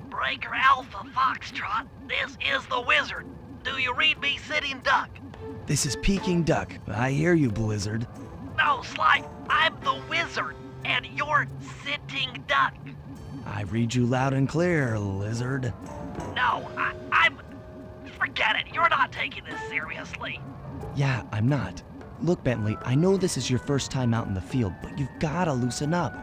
Breaker Alpha Foxtrot, this is the Wizard. Do you read me, Sitting Duck? This is Peking Duck. I hear you, Blizzard. No, Sly, I'm the Wizard, and you're Sitting Duck. I read you loud and clear, Lizard. No, I'm... Forget it, you're not taking this seriously. Yeah, I'm not. Look, Bentley, I know this is your first time out in the field, but you've gotta loosen up.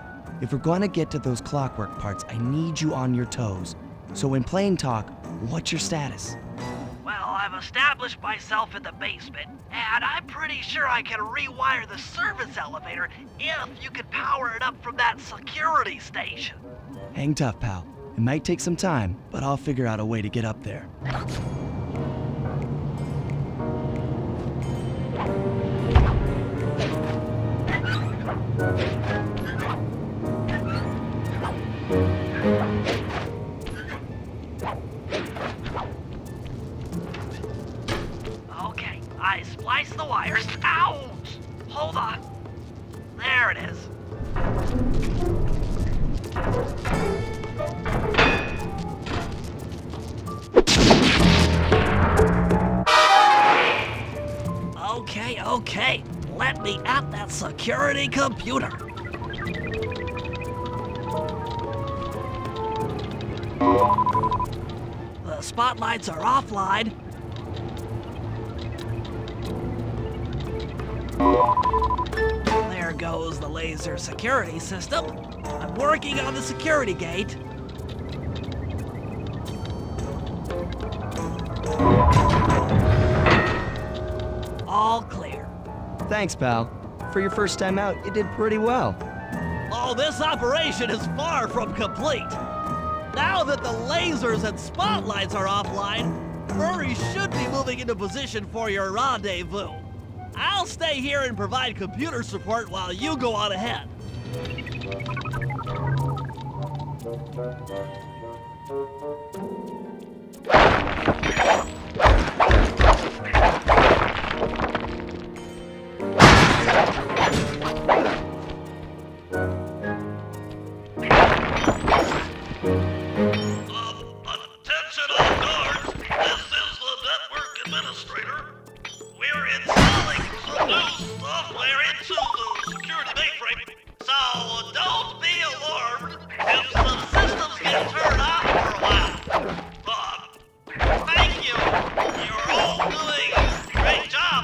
If we're gonna get to those clockwork parts, I need you on your toes. So in plain talk, what's your status? Well, I've established myself in the basement, and I'm pretty sure I can rewire the service elevator if you can power it up from that security station. Hang tough, pal. It might take some time, but I'll figure out a way to get up there. Okay, I spliced the wires. Ouch! Hold on. There it is. Okay. Let me at that security computer. The spotlights are offline. There goes the laser security system. I'm working on the security gate. All clear. Thanks, pal. For your first time out, you did pretty well. Oh, this operation is far from complete. Now that the lasers and spotlights are offline, Murray should be moving into position for your rendezvous. I'll stay here and provide computer support while you go on ahead. Attention all guards, this is the network administrator. We're installing some new software into the security mainframe, so don't be alarmed if some systems get turned off for a while. Thank you. You're all doing a great job.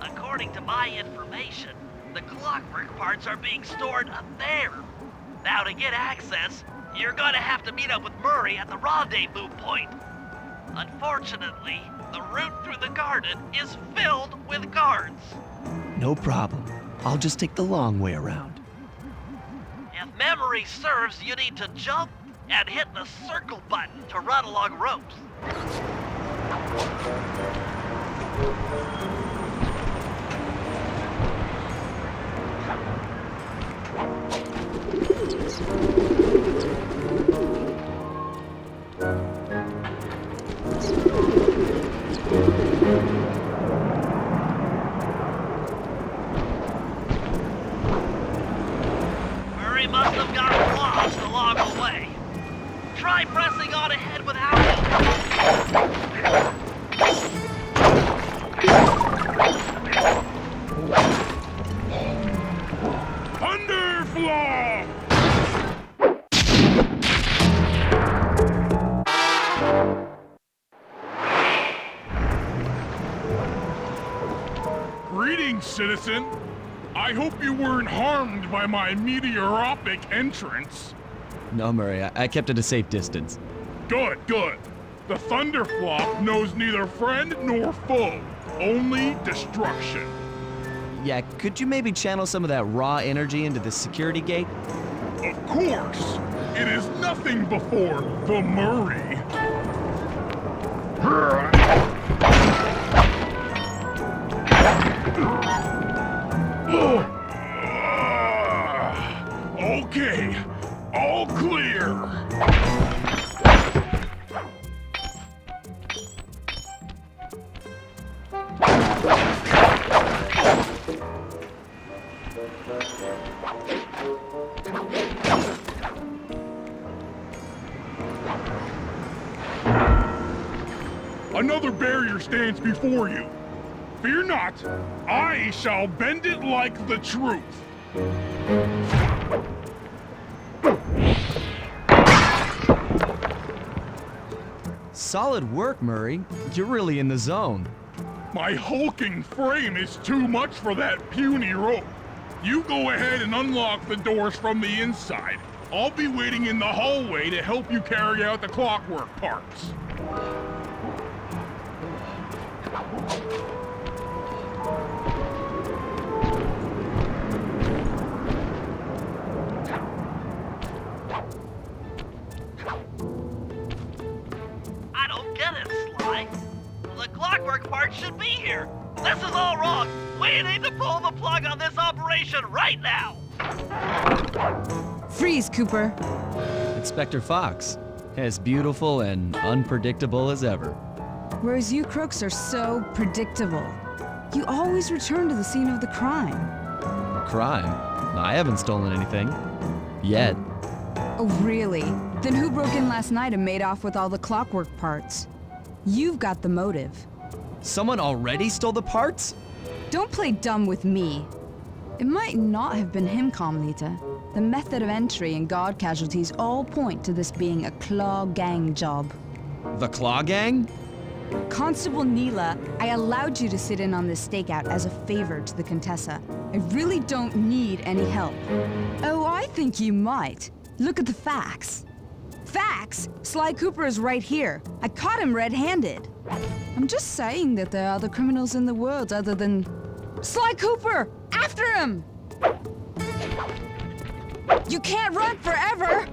According to my information, the clockwork parts are being stored up there. Now to get access, you're gonna have to meet up with Murray at the rendezvous point. Unfortunately, the route through the garden is filled with guards. No problem. I'll just take the long way around. If memory serves, you need to jump and hit the circle button to run along ropes. Murray must have gotten lost along the way. Try pressing on ahead without Underfloor! Greetings, citizen. I hope you weren't harmed by my meteoropic entrance. No, Murray, I kept at a safe distance. Good. The Thunderflop knows neither friend nor foe, only destruction. Yeah, could you maybe channel some of that raw energy into the security gate? Of course! It is nothing before the Murray. Okay, all clear. Another barrier stands before you. Fear not, I shall bend it like the truth. Solid work, Murray. You're really in the zone. My hulking frame is too much for that puny rope. You go ahead and unlock the doors from the inside. I'll be waiting in the hallway to help you carry out the clockwork parts. I don't get it, Sly. The clockwork part should be here. This is all wrong. We need to pull the plug on this operation right now. Freeze, Cooper. Inspector Fox, as beautiful and unpredictable as ever. Whereas you crooks are so predictable. You always return to the scene of the crime. Crime? I haven't stolen anything. Yet. Oh, really? Then who broke in last night and made off with all the clockwork parts? You've got the motive. Someone already stole the parts? Don't play dumb with me. It might not have been him, Carmelita. The method of entry and guard casualties all point to this being a Claw Gang job. The Claw Gang? Constable Neela, I allowed you to sit in on this stakeout as a favor to the Contessa. I really don't need any help. Oh, I think you might. Look at the facts. Facts? Sly Cooper is right here. I caught him red-handed. I'm just saying that there are other criminals in the world other than... Sly Cooper! After him! You can't run forever!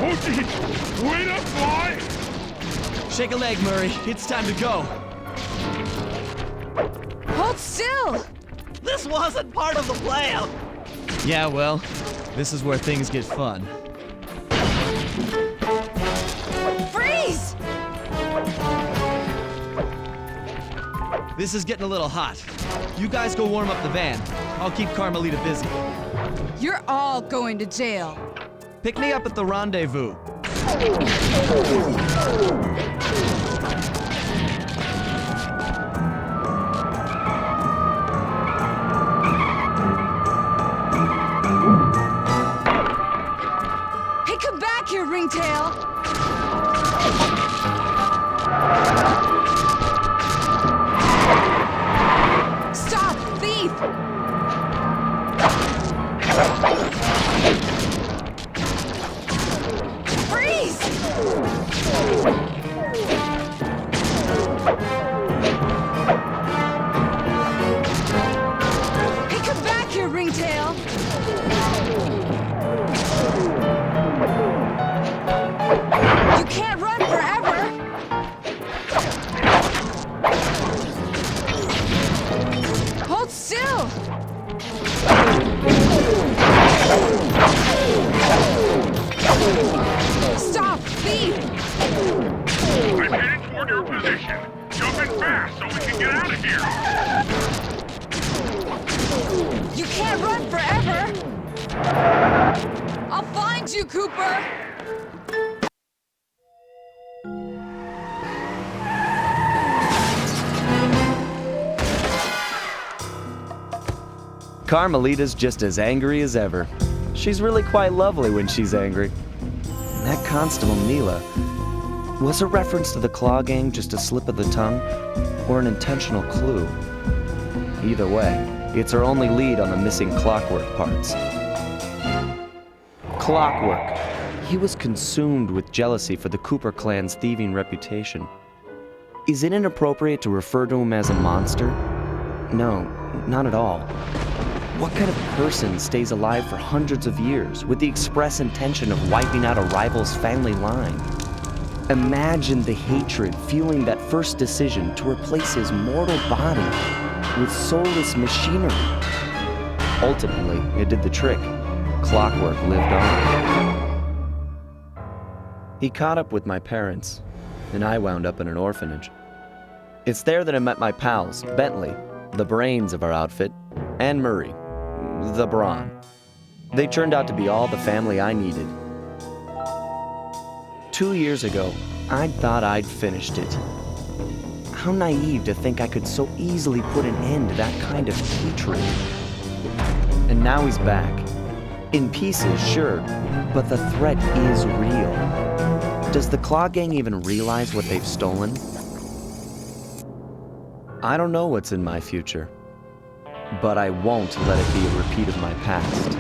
Hookie, wait up, Fly! Shake a leg, Murray. It's time to go. Hold still! This wasn't part of the plan. Yeah, well, this is where things get fun. Freeze! This is getting a little hot. You guys go warm up the van. I'll keep Carmelita busy. You're all going to jail. Pick me up at the rendezvous. Hey, come back here, Ringtail! Stop, thief! Freeze! Hey, come back here, Ringtail! You can't run forever! Hold still! Stop, thief! I'm headed toward your position. Jump in fast so we can get out of here. You can't run forever! I'll find you, Cooper! Carmelita's just as angry as ever. She's really quite lovely when she's angry. And that Constable Neela, was a reference to the Claw Gang just a slip of the tongue, or an intentional clue? Either way, it's our only lead on the missing clockwork parts. Clockwork. He was consumed with jealousy for the Cooper clan's thieving reputation. Is it inappropriate to refer to him as a monster? No, not at all. What kind of person stays alive for hundreds of years with the express intention of wiping out a rival's family line? Imagine the hatred fueling that first decision to replace his mortal body with soulless machinery. Ultimately, it did the trick. Clockwork lived on. He caught up with my parents, and I wound up in an orphanage. It's there that I met my pals, Bentley, the brains of our outfit, and Murray, the brawn. They turned out to be all the family I needed. 2 years ago, I thought I'd finished it. How naive to think I could so easily put an end to that kind of hatred. And now he's back. In pieces, sure, but the threat is real. Does the Claw Gang even realize what they've stolen? I don't know what's in my future, but I won't let it be a repeat of my past.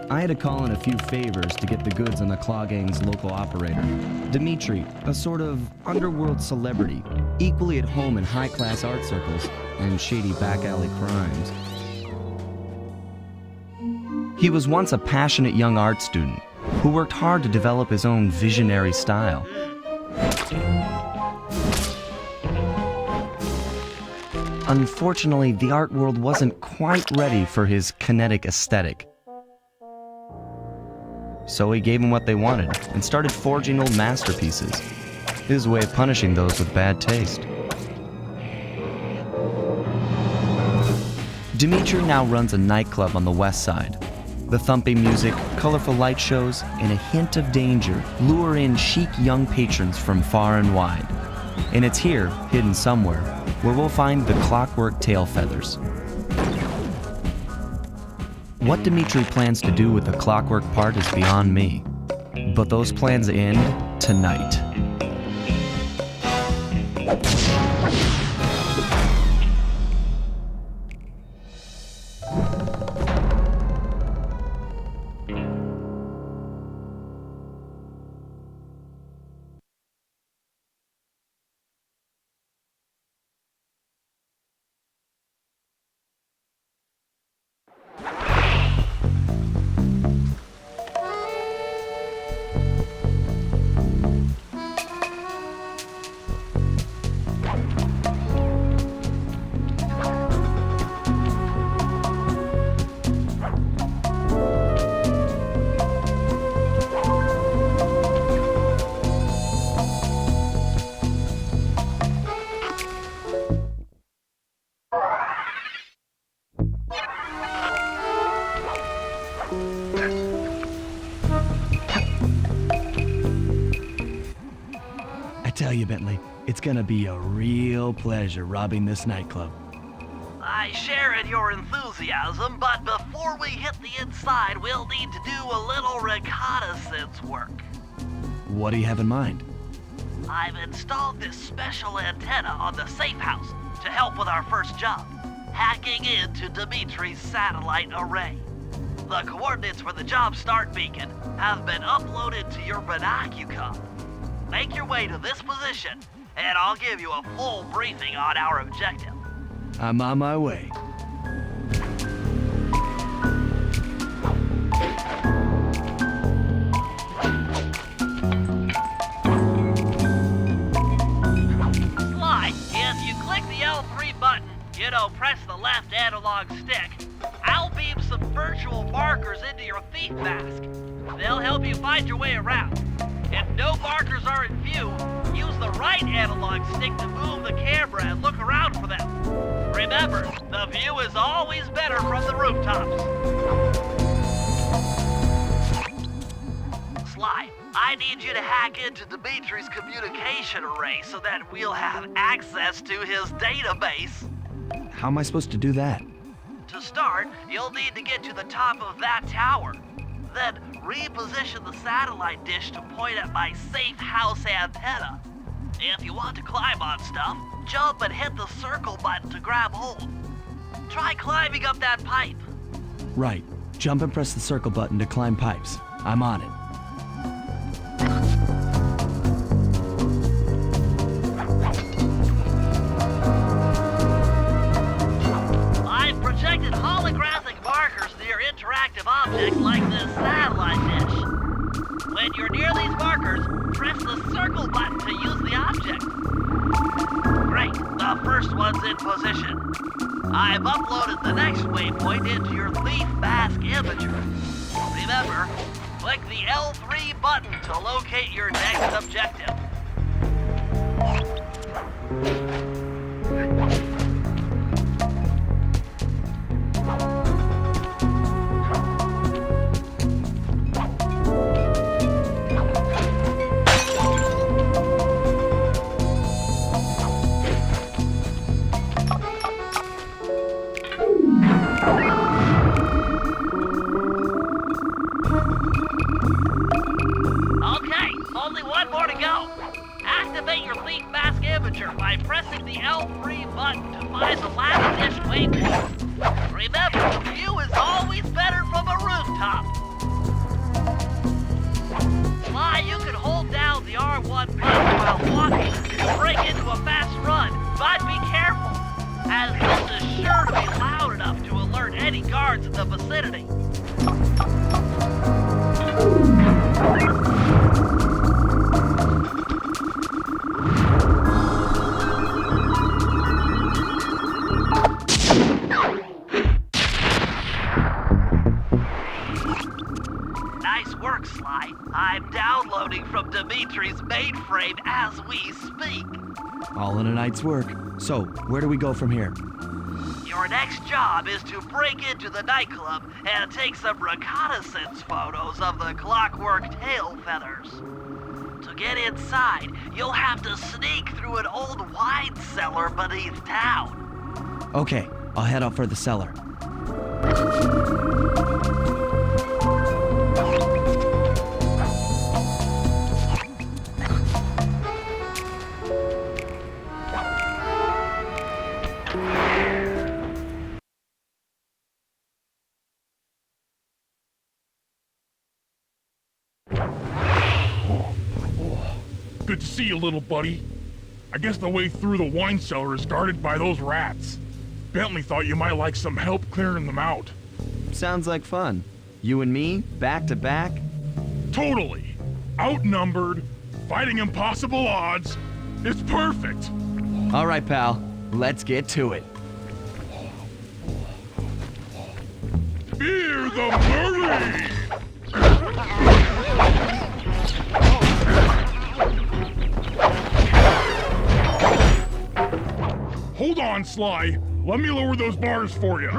I had to call in a few favors to get the goods on the Claw Gang's local operator, Dimitri, a sort of underworld celebrity, equally at home in high-class art circles and shady back-alley crimes. He was once a passionate young art student who worked hard to develop his own visionary style. Unfortunately, the art world wasn't quite ready for his kinetic aesthetic. So he gave them what they wanted and started forging old masterpieces. His way of punishing those with bad taste. Dimitri now runs a nightclub on the west side. The thumping music, colorful light shows, and a hint of danger lure in chic young patrons from far and wide. And it's here, hidden somewhere, where we'll find the Clockwork tail feathers. What Dimitri plans to do with the Clockwork part is beyond me. But those plans end tonight. I tell you, Bentley, it's gonna be a real pleasure robbing this nightclub. I share in your enthusiasm, but before we hit the inside, we'll need to do a little reconnaissance work. What do you have in mind? I've installed this special antenna on the safe house to help with our first job, hacking into Dimitri's satellite array. The coordinates for the job start beacon have been uploaded to your binocucom. Make your way to this position, and I'll give you a full briefing on our objective. I'm on my way. Sly, if you click the L3 button, press the left analog stick, I'll beam some virtual markers into your thief mask. They'll help you find your way around. If no markers are in view, use the right analog stick to move the camera and look around for them. Remember, the view is always better from the rooftops. Sly, I need you to hack into Dimitri's communication array so that we'll have access to his database. How am I supposed to do that? To start, you'll need to get to the top of that tower. Then reposition the satellite dish to point at my safe house antenna. If you want to climb on stuff, jump and hit the circle button to grab hold. Try climbing up that pipe. Right. Jump and press the circle button to climb pipes. I'm on it. I've projected holographic markers near interactive objects like this satellite dish. When you're near these markers, press the circle button to use the object. Great, the first one's in position. I've uploaded the next waypoint into your Thief Mask imager. Remember, click the L3 button to locate your next objective. Okay, only one more to go. Activate your Thief Mask imager by pressing the L3 button to find the last dish waypoint. Remember, the view is always better from a rooftop. Sly, you can hold down the R1 button while walking to break into a fast run, but be careful, as this is sure to be loud enough to alert any guards in the vicinity. Nice work, Sly. I'm downloading from Dimitri's mainframe as we speak. All in a night's work. So, where do we go from here? Your next job is to break into the nightclub and take some reconnaissance photos of the clockwork tail feathers. To get inside, you'll have to sneak through an old wine cellar beneath town. Okay, I'll head out for the cellar. Good to see you, little buddy. I guess the way through the wine cellar is guarded by those rats. Bentley thought you might like some help clearing them out. Sounds like fun. You and me, back to back? Totally. Outnumbered, fighting impossible odds. It's perfect. All right, pal. Let's get to it. Fear the Murray! Hold on, Sly. Let me lower those bars for you.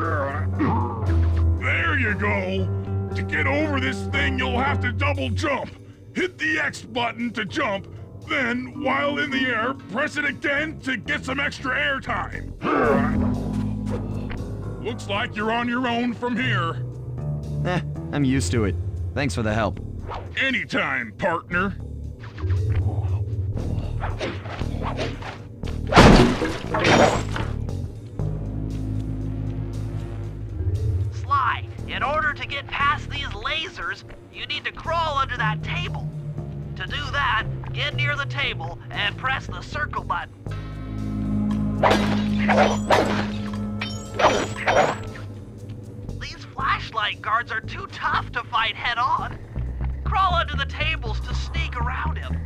There you go. To get over this thing, you'll have to double jump. Hit the X button to jump, then, while in the air, press it again to get some extra air time. Looks like you're on your own from here. I'm used to it. Thanks for the help. Anytime, partner. Sly, in order to get past these lasers, you need to crawl under that table. To do that, get near the table and press the circle button. These flashlight guards are too tough to fight head-on. Crawl under the tables to sneak around him.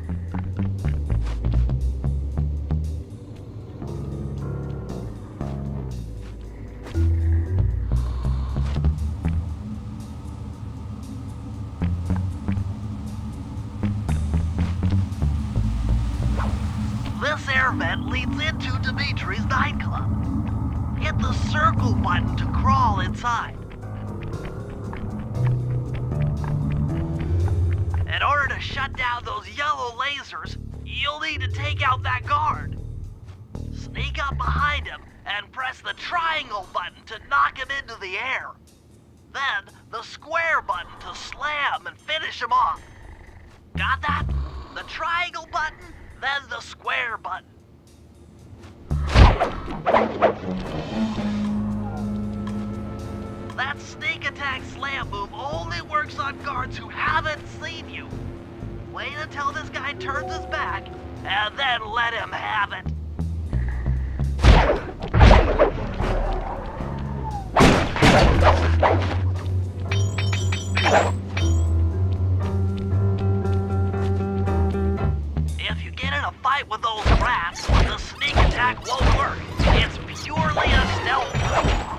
nightclub. Hit the circle button to crawl inside. In order to shut down those yellow lasers, you'll need to take out that guard. Sneak up behind him and press the triangle button to knock him into the air. Then the square button to slam and finish him off. Got that? The triangle button, then the square button. That sneak attack slam move only works on guards who haven't seen you. Wait until this guy turns his back, and then let him have it. If you get in a fight with those rats, the sneak attack won't work. It's purely a stealth move.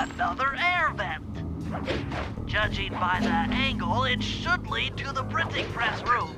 Another air vent. Judging by the angle, it should lead to the printing press room.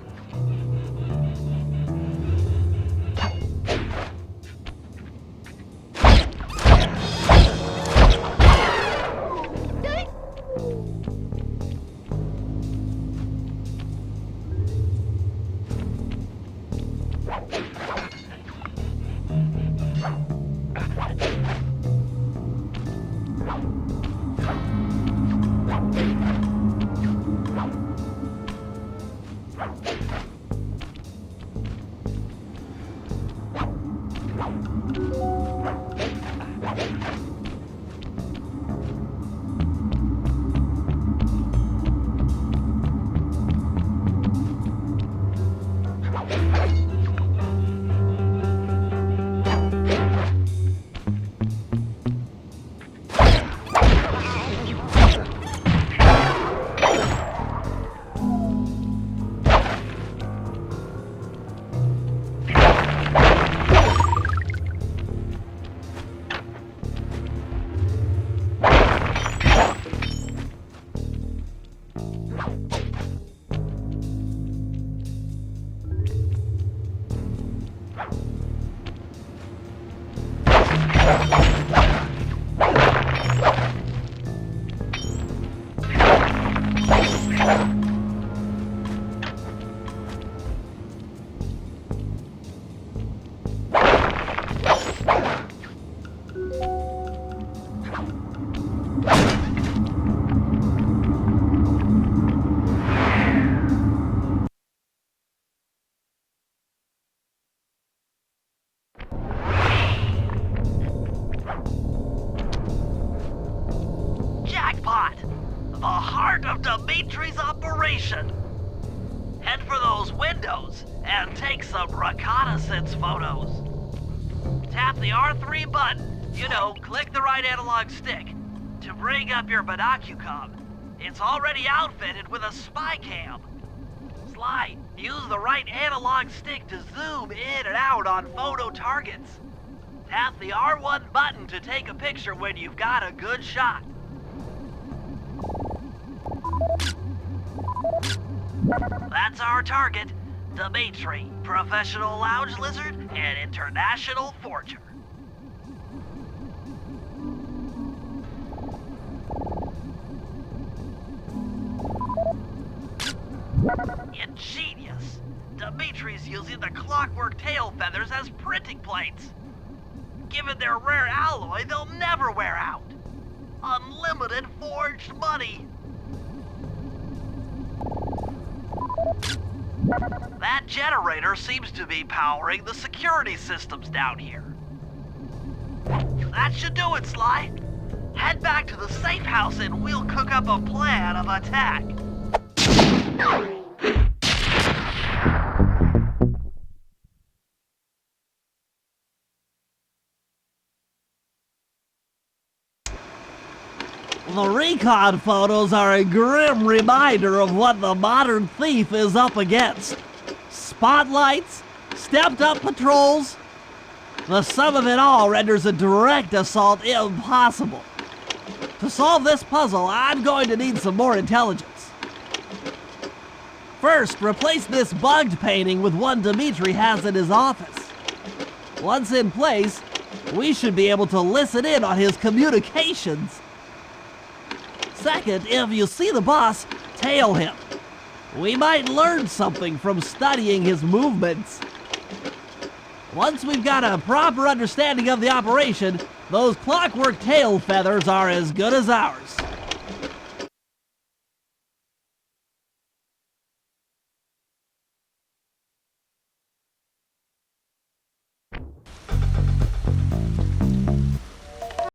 Jackpot! The heart of Dimitri's operation. Head for those windows and take some reconnaissance photos. Tap the R3 button, click the right analog stick, to bring up your binocucom. It's already outfitted with a spy cam. Sly, use the right analog stick to zoom in and out on photo targets. Tap the R1 button to take a picture when you've got a good shot. That's our target, Dimitri, professional lounge lizard and international forger. Ingenious! Dimitri's using the clockwork tail feathers as printing plates. Given their rare alloy, they'll never wear out. Unlimited forged money. That generator seems to be powering the security systems down here. That should do it, Sly. Head back to the safe house and we'll cook up a plan of attack. The recon photos are a grim reminder of what the modern thief is up against. Spotlights, stepped-up patrols. The sum of it all renders a direct assault impossible. To solve this puzzle, I'm going to need some more intelligence. First, replace this bugged painting with one Dimitri has in his office. Once in place, we should be able to listen in on his communications. Second, if you see the boss, tail him. We might learn something from studying his movements. Once we've got a proper understanding of the operation, those clockwork tail feathers are as good as ours.